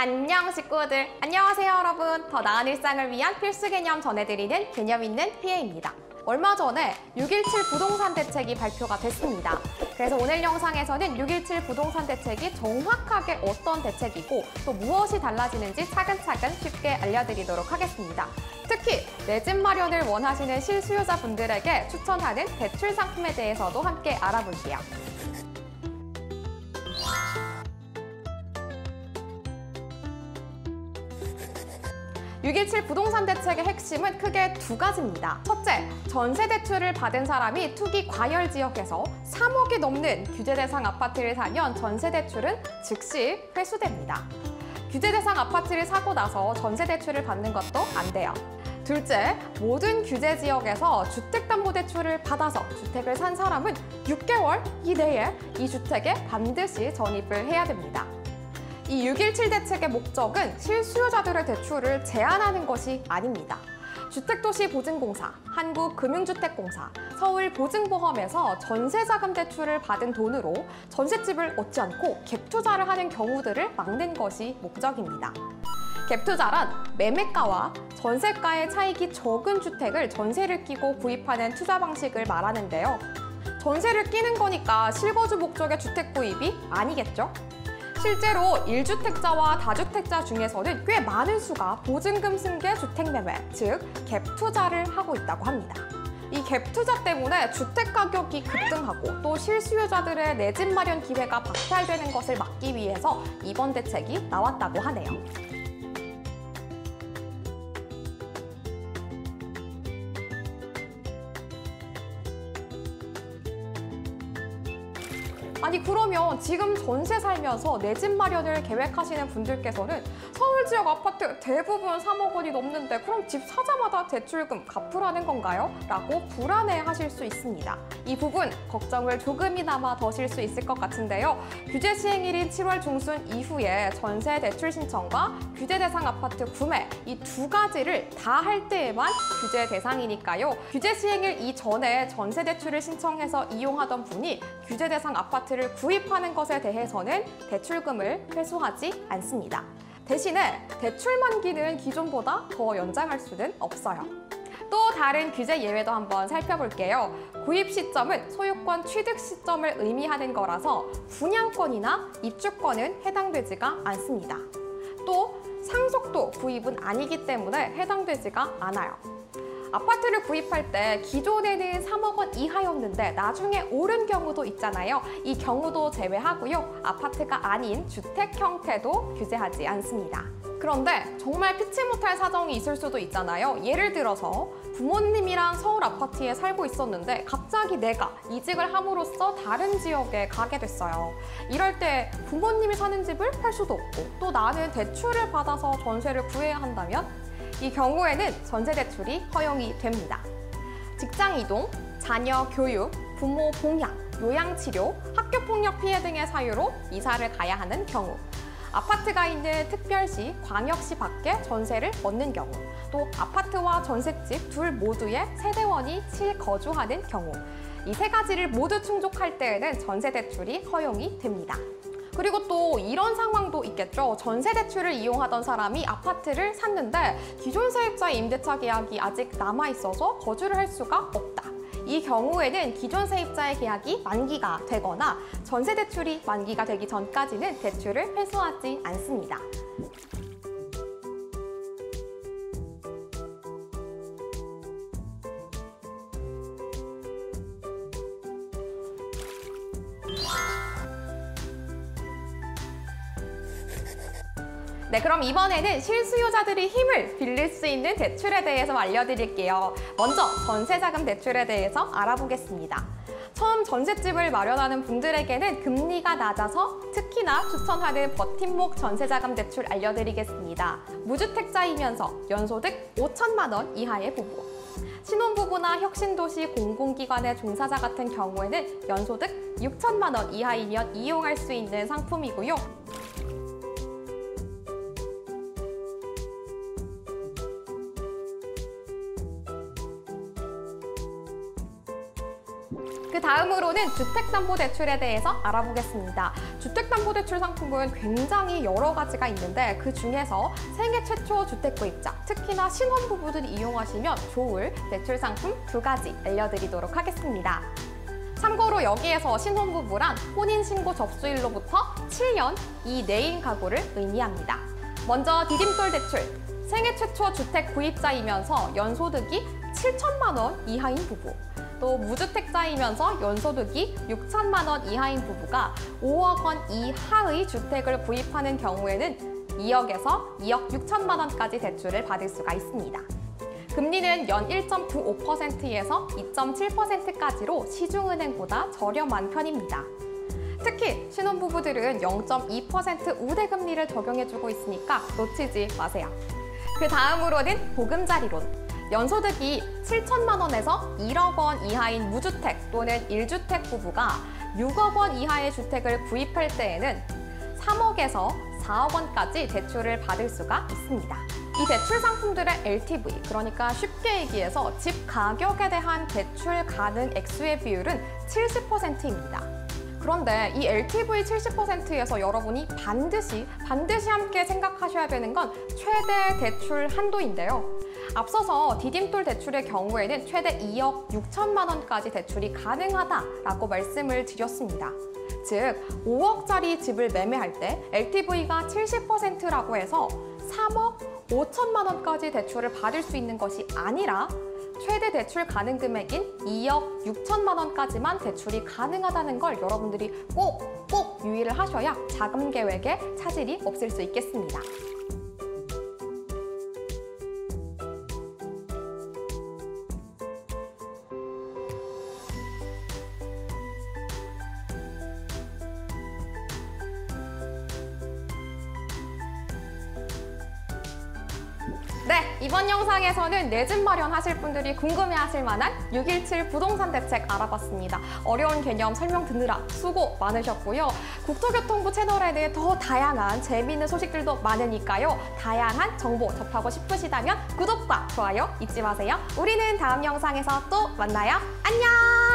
안녕 식구들! 안녕하세요 여러분! 더 나은 일상을 위한 필수 개념 전해드리는 개념 있는 피에입니다. 얼마 전에 6.17 부동산 대책이 발표가 됐습니다. 그래서 오늘 영상에서는 6.17 부동산 대책이 정확하게 어떤 대책이고 또 무엇이 달라지는지 차근차근 쉽게 알려드리도록 하겠습니다. 특히 내 집 마련을 원하시는 실수요자분들에게 추천하는 대출 상품에 대해서도 함께 알아볼게요. 6.17 부동산 대책의 핵심은 크게 두 가지입니다. 첫째, 전세 대출을 받은 사람이 투기 과열 지역에서 3억이 넘는 규제 대상 아파트를 사면 전세 대출은 즉시 회수됩니다. 규제 대상 아파트를 사고 나서 전세 대출을 받는 것도 안 돼요. 둘째, 모든 규제 지역에서 주택담보대출을 받아서 주택을 산 사람은 6개월 이내에 이 주택에 반드시 전입을 해야 됩니다. 이 6.17 대책의 목적은 실수요자들의 대출을 제한하는 것이 아닙니다. 주택도시보증공사, 한국금융주택공사, 서울보증보험에서 전세자금 대출을 받은 돈으로 전셋집을 얻지 않고 갭투자를 하는 경우들을 막는 것이 목적입니다. 갭투자란 매매가와 전세가의 차익이 적은 주택을 전세를 끼고 구입하는 투자 방식을 말하는데요. 전세를 끼는 거니까 실거주 목적의 주택 구입이 아니겠죠? 실제로 1주택자와 다주택자 중에서는 꽤 많은 수가 보증금 승계 주택매매, 즉 갭투자를 하고 있다고 합니다. 이 갭투자 때문에 주택 가격이 급등하고 또 실수요자들의 내 집 마련 기회가 박탈되는 것을 막기 위해서 이번 대책이 나왔다고 하네요. 아니 그러면 지금 전세 살면서 내 집 마련을 계획하시는 분들께서는 서울 지역 아파트 대부분 3억 원이 넘는데 그럼 집 사자마자 대출금 갚으라는 건가요? 라고 불안해하실 수 있습니다. 이 부분 걱정을 조금이나마 더실 수 있을 것 같은데요. 규제 시행일인 7월 중순 이후에 전세 대출 신청과 규제 대상 아파트 구매 이 두 가지를 다 할 때에만 규제 대상이니까요. 규제 시행일 이전에 전세 대출을 신청해서 이용하던 분이 규제 대상 아파트를 구입하는 것에 대해서는 대출금을 회수하지 않습니다. 대신에 대출 만기는 기존보다 더 연장할 수는 없어요. 또 다른 규제 예외도 한번 살펴볼게요. 구입 시점은 소유권 취득 시점을 의미하는 거라서 분양권이나 입주권은 해당되지가 않습니다. 또 상속도 구입은 아니기 때문에 해당되지가 않아요. 아파트를 구입할 때 기존에는 3억 원 이하였는데 나중에 오른 경우도 있잖아요. 이 경우도 제외하고요. 아파트가 아닌 주택 형태도 규제하지 않습니다. 그런데 정말 피치 못할 사정이 있을 수도 있잖아요. 예를 들어서 부모님이랑 서울 아파트에 살고 있었는데 갑자기 내가 이직을 함으로써 다른 지역에 가게 됐어요. 이럴 때 부모님이 사는 집을 팔 수도 없고 또 나는 대출을 받아서 전세를 구해야 한다면 이 경우에는 전세 대출이 허용이 됩니다. 직장 이동, 자녀 교육, 부모 봉양, 요양치료, 학교폭력 피해 등의 사유로 이사를 가야 하는 경우, 아파트가 있는 특별시, 광역시 밖에 전세를 얻는 경우, 또 아파트와 전셋집 둘 모두에 세대원이 실거주하는 경우, 이 세 가지를 모두 충족할 때에는 전세 대출이 허용이 됩니다. 그리고 또 이런 상황도 있겠죠. 전세 대출을 이용하던 사람이 아파트를 샀는데 기존 세입자의 임대차 계약이 아직 남아있어서 거주를 할 수가 없다. 이 경우에는 기존 세입자의 계약이 만기가 되거나 전세 대출이 만기가 되기 전까지는 대출을 회수하지 않습니다. 네, 그럼 이번에는 실수요자들이 힘을 빌릴 수 있는 대출에 대해서 알려드릴게요. 먼저 전세자금 대출에 대해서 알아보겠습니다. 처음 전셋집을 마련하는 분들에게는 금리가 낮아서 특히나 추천하는 버팀목 전세자금 대출 알려드리겠습니다. 무주택자이면서 연소득 5천만 원 이하의 부부, 신혼부부나 혁신도시 공공기관의 종사자 같은 경우에는 연소득 6천만 원 이하이면 이용할 수 있는 상품이고요. 그 다음으로는 주택담보대출에 대해서 알아보겠습니다. 주택담보대출 상품은 굉장히 여러 가지가 있는데 그 중에서 생애 최초 주택구입자, 특히나 신혼부부들이 이용하시면 좋을 대출 상품 2가지 알려드리도록 하겠습니다. 참고로 여기에서 신혼부부란 혼인신고 접수일로부터 7년 이내인 가구를 의미합니다. 먼저 디딤돌 대출, 생애 최초 주택 구입자이면서 연소득이 7천만 원 이하인 부부, 또 무주택자이면서 연소득이 6천만 원 이하인 부부가 5억 원 이하의 주택을 구입하는 경우에는 2억에서 2억 6천만 원까지 대출을 받을 수가 있습니다. 금리는 연 1.95%에서 2.7%까지로 시중은행보다 저렴한 편입니다. 특히 신혼부부들은 0.2% 우대금리를 적용해주고 있으니까 놓치지 마세요. 그 다음으로는 보금자리론. 연소득이 7천만 원에서 1억 원 이하인 무주택 또는 1주택 부부가 6억 원 이하의 주택을 구입할 때에는 3억에서 4억 원까지 대출을 받을 수가 있습니다. 이 대출 상품들의 LTV, 그러니까 쉽게 얘기해서 집 가격에 대한 대출 가능 액수의 비율은 70%입니다. 그런데 이 LTV 70%에서 여러분이 반드시 함께 생각하셔야 되는 건 최대 대출 한도인데요. 앞서서 디딤돌 대출의 경우에는 최대 2억 6천만 원까지 대출이 가능하다라고 말씀을 드렸습니다. 즉, 5억짜리 집을 매매할 때 LTV가 70%라고 해서 3억 5천만 원까지 대출을 받을 수 있는 것이 아니라 최대 대출 가능 금액인 2억 6천만 원까지만 대출이 가능하다는 걸 여러분들이 꼭 유의를 하셔야 자금 계획에 차질이 없을 수 있겠습니다. 네, 이번 영상에서는 내 집 마련하실 분들이 궁금해하실 만한 617 부동산 대책 알아봤습니다. 어려운 개념 설명 듣느라 수고 많으셨고요. 국토교통부 채널에는 더 다양한 재미있는 소식들도 많으니까요. 다양한 정보 접하고 싶으시다면 구독과 좋아요 잊지 마세요. 우리는 다음 영상에서 또 만나요. 안녕!